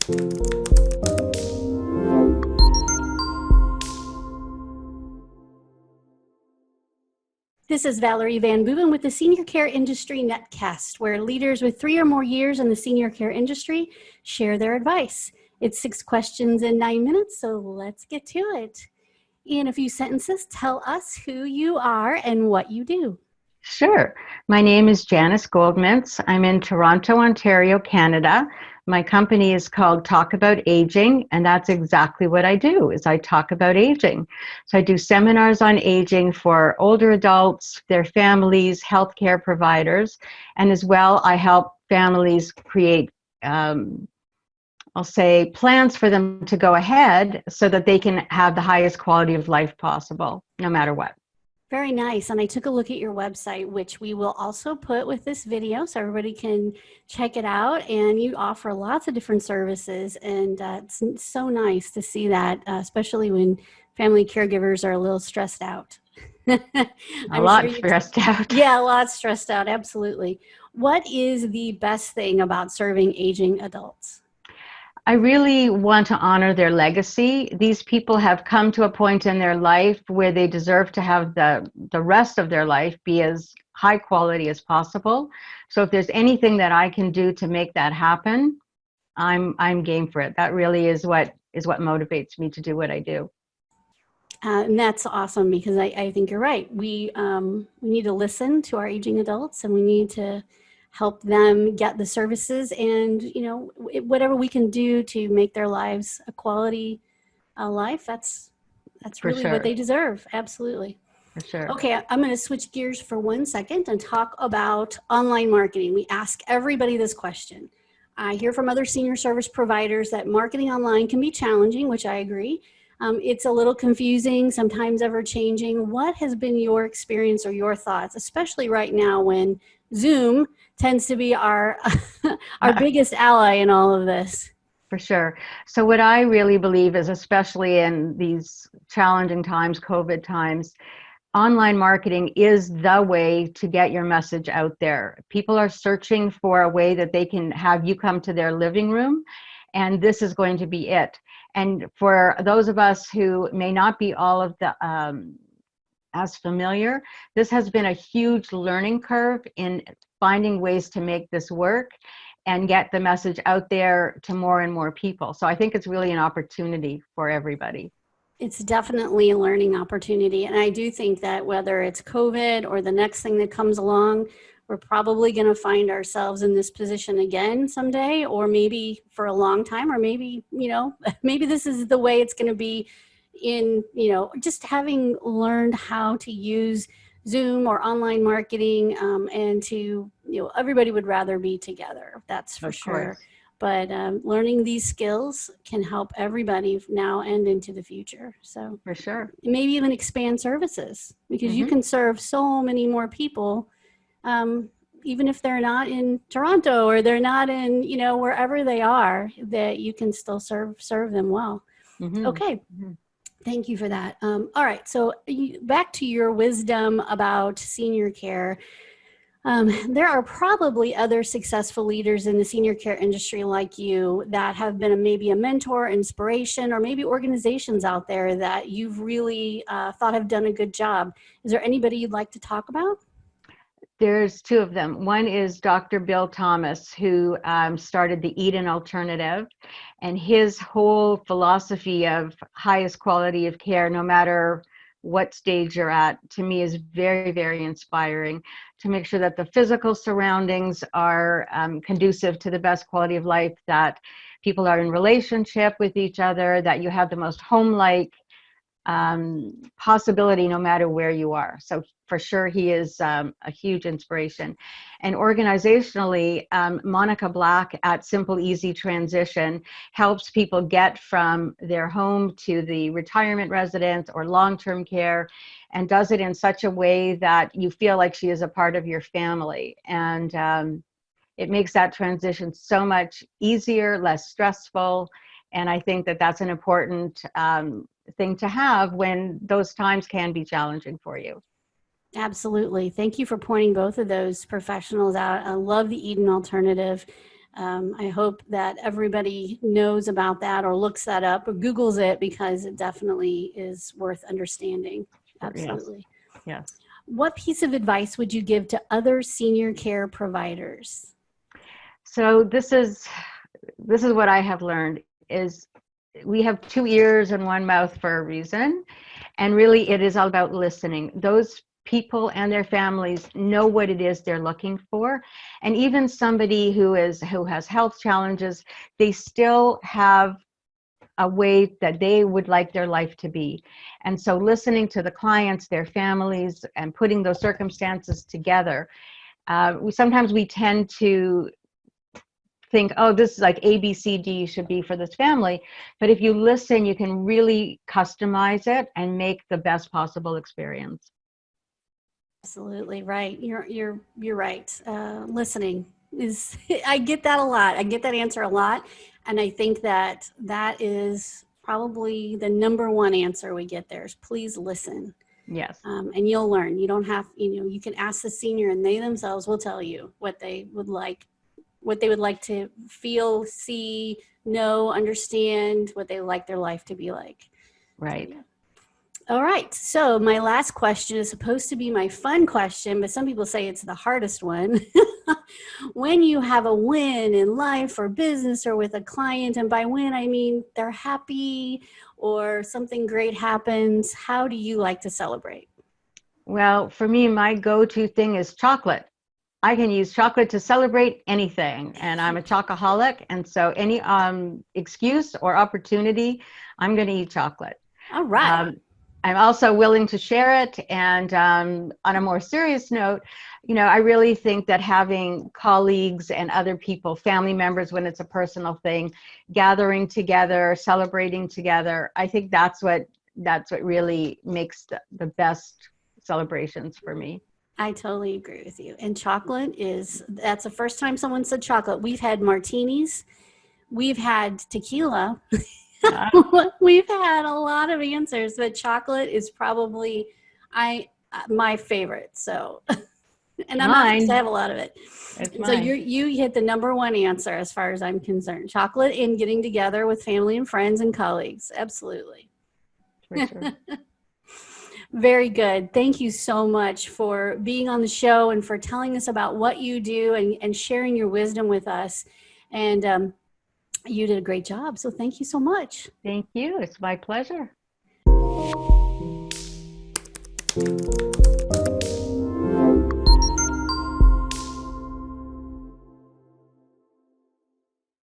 This is Valerie Van Booven with the Senior Care Industry Netcast, where leaders with 3 or more years in the senior care industry share their advice. It's 6 questions in 9 minutes, so let's get to it. In a few sentences, tell us who you are and what you do. Sure. My name is Janice Goldmintz. I'm in Toronto, Ontario, Canada. My company is called Talk About Aging, and that's exactly what I do, is I talk about aging. So I do seminars on aging for older adults, their families, healthcare providers, and as well I help families create, I'll say, plans for them to go ahead so that they can have the highest quality of life possible, no matter what. Very nice. And I took a look at your website, which we will also put with this video so everybody can check it out. And you offer lots of different services. And it's so nice to see that, especially when family caregivers are a little stressed out. A lot stressed out. Yeah, a lot stressed out. Absolutely. What is the best thing about serving aging adults? I really want to honor their legacy. These people have come to a point in their life where they deserve to have the rest of their life be as high quality as possible. So if there's anything that I can do to make that happen, I'm game for it. That really is what motivates me to do what I do. And that's awesome, because I think you're right. We need to listen to our aging adults, and we need to help them get the services and, whatever we can do to make their lives a quality life, that's really what they deserve. Absolutely. For sure. Okay, I'm going to switch gears for 1 second and talk about online marketing. We ask everybody this question. I hear from other senior service providers that marketing online can be challenging, which I agree. It's a little confusing, sometimes ever changing. What has been your experience or your thoughts, especially right now when Zoom tends to be our biggest ally in all of this? For sure. So what I really believe is, especially in these challenging times, COVID times, online marketing is the way to get your message out there. People are searching for a way that they can have you come to their living room, and this is going to be it. And for those of us who may not be all of the as familiar, this has been a huge learning curve in finding ways to make this work and get the message out there to more and more people. So I think it's really an opportunity for everybody. It's definitely a learning opportunity. And I do think that whether it's COVID or the next thing that comes along, we're probably going to find ourselves in this position again someday, or maybe for a long time, or maybe, maybe this is the way it's going to be in, just having learned how to use Zoom or online marketing, and to, everybody would rather be together. That's for sure. But learning these skills can help everybody now and into the future. So for sure, maybe even expand services, because you can serve so many more people, even if they're not in Toronto or they're not in, wherever they are, that you can still serve them well. Okay. Thank you for that. All right. So back to your wisdom about senior care. There are probably other successful leaders in the senior care industry like you that have been maybe a mentor, inspiration, or maybe organizations out there that you've really thought have done a good job. Is there anybody you'd like to talk about? There's 2 of them. One is Dr. Bill Thomas, who started the Eden Alternative, and his whole philosophy of highest quality of care, no matter what stage you're at, to me is very, very inspiring, to make sure that the physical surroundings are conducive to the best quality of life, that people are in relationship with each other, that you have the most home-like possibility no matter where you are. So for sure, he is a huge inspiration. And organizationally, Monica Black at Simple Easy Transition helps people get from their home to the retirement residence or long-term care, and does it in such a way that you feel like she is a part of your family. And it makes that transition so much easier, less stressful. And I think that that's an important thing to have when those times can be challenging for you. Absolutely. Thank you for pointing both of those professionals out. I love the Eden Alternative. I hope that everybody knows about that or looks that up or Googles it, because it definitely is worth understanding. Absolutely. Yes. What piece of advice would you give to other senior care providers? So this is what I have learned is we have 2 ears and 1 mouth for a reason. And really it is all about listening. Those people and their families know what it is they're looking for. And even somebody who has health challenges, they still have a way that they would like their life to be. And so listening to the clients, their families, and putting those circumstances together, sometimes we tend to think, oh, this is like A, B, C, D should be for this family. But if you listen, you can really customize it and make the best possible experience. Absolutely right. You're right. Listening is, I get that a lot. I get that answer a lot. And I think that that is probably the number one answer we get there is please listen. Yes. And you'll learn. You don't have, you can ask the senior and they themselves will tell you what they would like to feel, see, know, understand, what they like their life to be like. Right. So, yeah. All right. So my last question is supposed to be my fun question, but some people say it's the hardest one. When you have a win in life or business or with a client, and by win, I mean they're happy or something great happens, how do you like to celebrate? Well, for me, my go-to thing is chocolate. I can use chocolate to celebrate anything, and I'm a chocoholic, and so any excuse or opportunity, I'm going to eat chocolate. All right. I'm also willing to share it, and on a more serious note, I really think that having colleagues and other people, family members, when it's a personal thing, gathering together, celebrating together, I think that's what really makes the best celebrations for me. I totally agree with you. And that's the first time someone said chocolate. We've had martinis. We've had tequila. We've had a lot of answers, but chocolate is probably my favorite. So, and I'm not supposed to have a lot of it. And so you hit the number one answer as far as I'm concerned. Chocolate and getting together with family and friends and colleagues. Absolutely. For sure. Very good. Thank you so much for being on the show and for telling us about what you do and sharing your wisdom with us. And you did a great job. So thank you so much. Thank you. It's my pleasure.